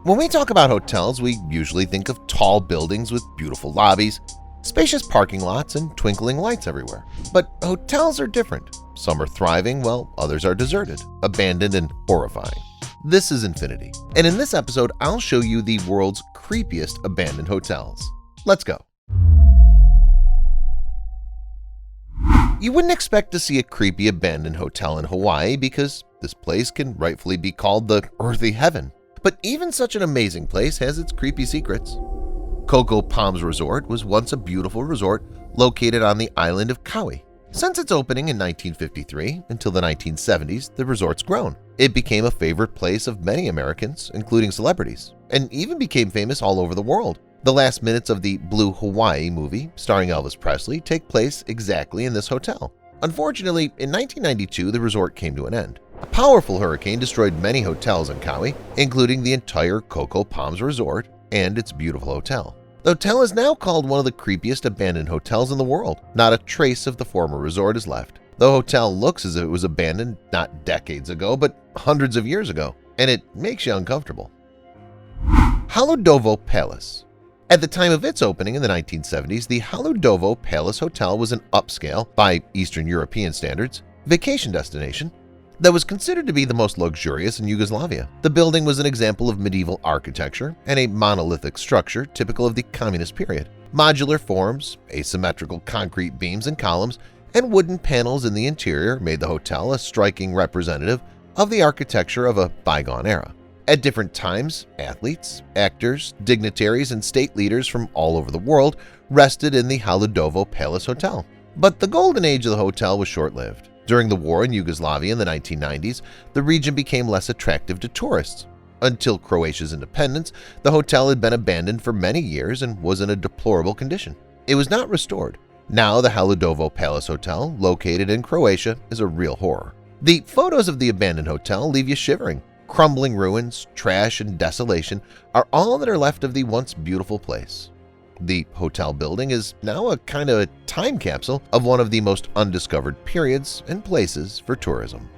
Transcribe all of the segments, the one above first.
When we talk about hotels, we usually think of tall buildings with beautiful lobbies, spacious parking lots, and twinkling lights everywhere. But hotels are different. Some are thriving while others are deserted, abandoned, and horrifying. This is Infinity, and in this episode, I'll show you the world's creepiest abandoned hotels. Let's go. You wouldn't expect to see a creepy abandoned hotel in Hawaii because this place can rightfully be called the earthly heaven. But even such an amazing place has its creepy secrets. Coco Palms Resort was once a beautiful resort located on the island of Kauai. Since its opening in 1953 until the 1970s, the resort's grown. It became a favorite place of many Americans, including celebrities, and even became famous all over the world. The last minutes of the Blue Hawaii movie, starring Elvis Presley, take place exactly in this hotel. Unfortunately, in 1992, the resort came to an end. A powerful hurricane destroyed many hotels in Kauai, including the entire Coco Palms Resort and its beautiful hotel. The hotel is now called one of the creepiest abandoned hotels in the world. Not a trace of the former resort is left. The hotel looks as if it was abandoned not decades ago, but hundreds of years ago, and it makes you uncomfortable. Halodovo Palace. At the time of its opening in the 1970s, the Halodovo Palace Hotel was an upscale, by Eastern European standards, vacation destination that was considered to be the most luxurious in Yugoslavia. The building was an example of medieval architecture and a monolithic structure typical of the communist period. Modular forms, asymmetrical concrete beams and columns, and wooden panels in the interior made the hotel a striking representative of the architecture of a bygone era. At different times, athletes, actors, dignitaries, and state leaders from all over the world rested in the Halodovo Palace Hotel. But the golden age of the hotel was short-lived. During the war in Yugoslavia in the 1990s, the region became less attractive to tourists. Until Croatia's independence, the hotel had been abandoned for many years and was in a deplorable condition. It was not restored. Now the Halodovo Palace Hotel, located in Croatia, is a real horror. The photos of the abandoned hotel leave you shivering. Crumbling ruins, trash, and desolation are all that are left of the once beautiful place. The hotel building is now a kind of a time capsule of one of the most undiscovered periods and places for tourism.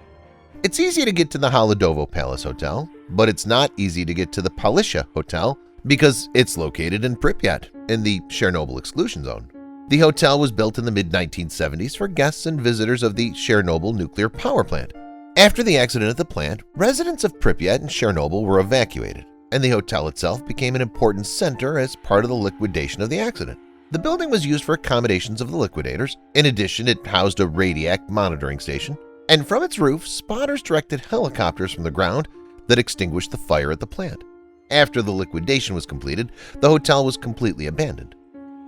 It's easy to get to the Halodovo Palace Hotel, but it's not easy to get to the Palisha Hotel because it's located in Pripyat in the Chernobyl exclusion zone. The hotel was built in the mid-1970s for guests and visitors of the Chernobyl nuclear power plant. After the accident at the plant, residents of Pripyat and Chernobyl were evacuated, and the hotel itself became an important center as part of the liquidation of the accident. The building was used for accommodations of the liquidators. In addition, it housed a radiac monitoring station, and from its roof, spotters directed helicopters from the ground that extinguished the fire at the plant. After the liquidation was completed, the hotel was completely abandoned.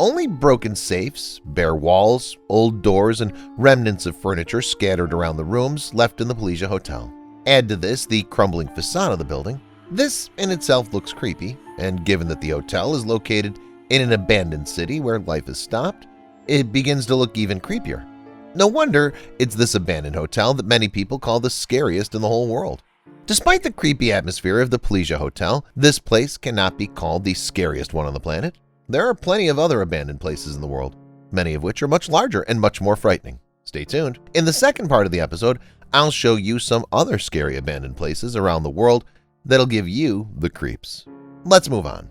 Only broken safes, bare walls, old doors, and remnants of furniture scattered around the rooms left in the Palisha Hotel. Add to this the crumbling facade of the building. This in itself looks creepy, and given that the hotel is located in an abandoned city where life has stopped, it begins to look even creepier. No wonder it's this abandoned hotel that many people call the scariest in the whole world. Despite the creepy atmosphere of the Palisha Hotel, this place cannot be called the scariest one on the planet. There are plenty of other abandoned places in the world, many of which are much larger and much more frightening. Stay tuned. In the second part of the episode, I'll show you some other scary abandoned places around the world that'll give you the creeps. Let's move on.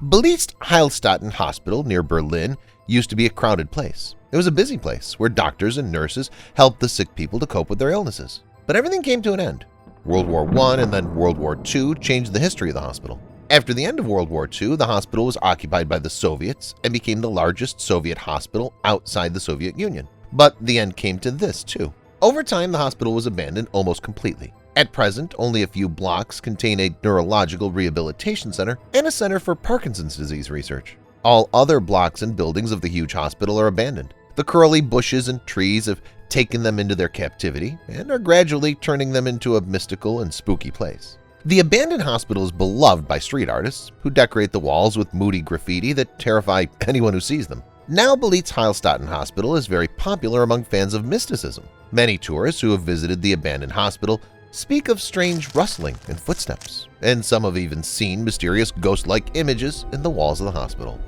Belitz Heilstatten Hospital near Berlin used to be a crowded place. It was a busy place where doctors and nurses helped the sick people to cope with their illnesses. But everything came to an end. World War I and then World War II changed the history of the hospital. After the end of World War II, the hospital was occupied by the Soviets and became the largest Soviet hospital outside the Soviet Union. But the end came to this too. Over time, the hospital was abandoned almost completely. At present, only a few blocks contain a neurological rehabilitation center and a center for Parkinson's disease research. All other blocks and buildings of the huge hospital are abandoned. The curly bushes and trees have taken them into their captivity and are gradually turning them into a mystical and spooky place. The abandoned hospital is beloved by street artists who decorate the walls with moody graffiti that terrify anyone who sees them. Now Belitz Heilstatten Hospital is very popular among fans of mysticism. Many tourists who have visited the abandoned hospital speak of strange rustling and footsteps, and some have even seen mysterious ghost-like images in the walls of the hospital.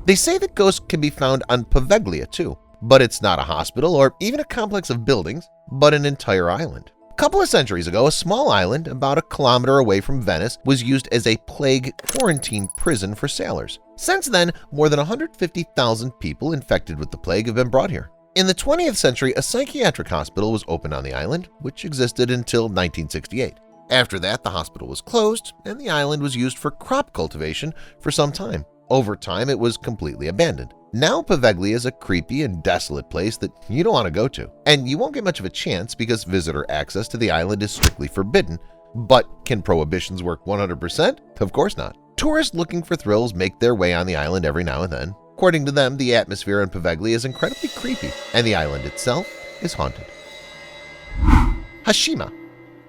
They say that ghosts can be found on Poveglia too, but it's not a hospital or even a complex of buildings, but an entire island. A couple of centuries ago, a small island about a kilometer away from Venice was used as a plague quarantine prison for sailors. Since then, more than 150,000 people infected with the plague have been brought here. In the 20th century, a psychiatric hospital was opened on the island, which existed until 1968. After that, the hospital was closed, and the island was used for crop cultivation for some time. Over time, it was completely abandoned. Now Poveglia is a creepy and desolate place that you don't want to go to, and you won't get much of a chance because visitor access to the island is strictly forbidden. But can prohibitions work 100%? Of course not. Tourists looking for thrills make their way on the island every now and then. According to them, the atmosphere in Poveglia is incredibly creepy, and the island itself is haunted. Hashima.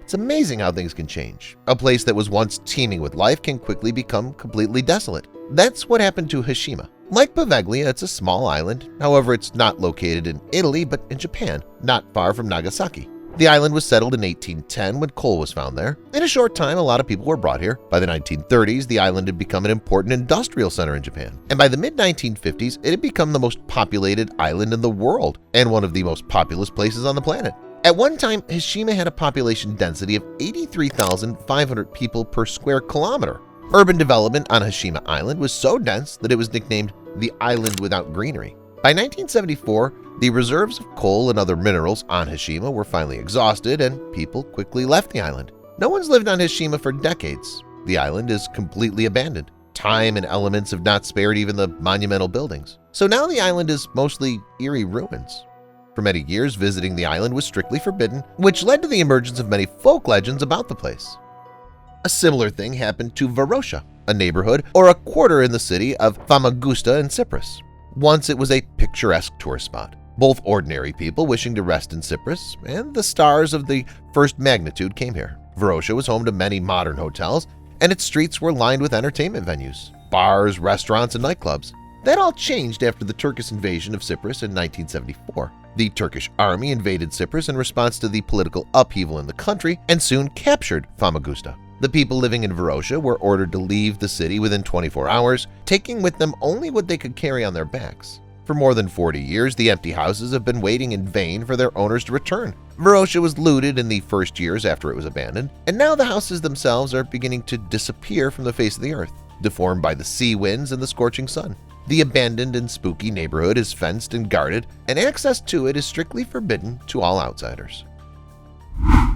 It's amazing how things can change. A place that was once teeming with life can quickly become completely desolate. That's what happened to Hashima. Like Poveglia, it's a small island. However, it's not located in Italy, but in Japan, not far from Nagasaki. The island was settled in 1810 when coal was found there. In a short time, a lot of people were brought here. By the 1930s, the island had become an important industrial center in Japan. And by the mid-1950s, it had become the most populated island in the world and one of the most populous places on the planet. At one time, Hashima had a population density of 83,500 people per square kilometer. Urban development on Hashima Island was so dense that it was nicknamed the Island Without Greenery. By 1974, the reserves of coal and other minerals on Hashima were finally exhausted and people quickly left the island. No one's lived on Hashima for decades. The island is completely abandoned. Time and elements have not spared even the monumental buildings. So now the island is mostly eerie ruins. For many years, visiting the island was strictly forbidden, which led to the emergence of many folk legends about the place. A similar thing happened to Varosha, a neighborhood or a quarter in the city of Famagusta in Cyprus. Once it was a picturesque tourist spot. Both ordinary people wishing to rest in Cyprus and the stars of the first magnitude came here. Varosha was home to many modern hotels, and its streets were lined with entertainment venues, bars, restaurants, and nightclubs. That all changed after the Turkish invasion of Cyprus in 1974. The Turkish army invaded Cyprus in response to the political upheaval in the country and soon captured Famagusta. The people living in Varosha were ordered to leave the city within 24 hours, taking with them only what they could carry on their backs. For more than 40 years, the empty houses have been waiting in vain for their owners to return. Varosha was looted in the first years after it was abandoned, and now the houses themselves are beginning to disappear from the face of the earth, deformed by the sea winds and the scorching sun. The abandoned and spooky neighborhood is fenced and guarded, and access to it is strictly forbidden to all outsiders.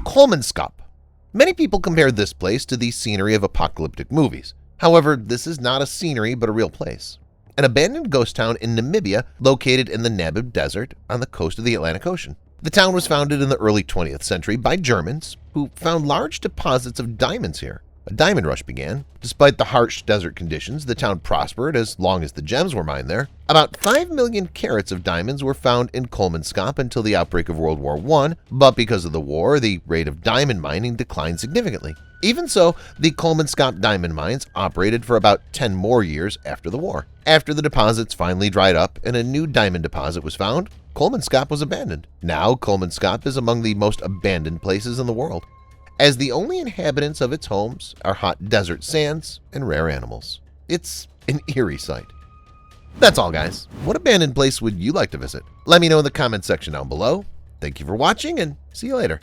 Kolmanskap. Many people compare this place to the scenery of apocalyptic movies. However, this is not a scenery but a real place. An abandoned ghost town in Namibia located in the Namib Desert on the coast of the Atlantic Ocean. The town was founded in the early 20th century by Germans who found large deposits of diamonds here. A diamond rush began. Despite the harsh desert conditions, the town prospered as long as the gems were mined there. About 5 million carats of diamonds were found in Kolmanskap until the outbreak of World War I, but because of the war, the rate of diamond mining declined significantly. Even so, the Kolmanskap diamond mines operated for about 10 more years after the war. After the deposits finally dried up and a new diamond deposit was found, Kolmanskap was abandoned. Now, Kolmanskap is among the most abandoned places in the world, as the only inhabitants of its homes are hot desert sands and rare animals. It's an eerie sight. That's all, guys. What abandoned place would you like to visit? Let me know in the comments section down below. Thank you for watching, and see you later.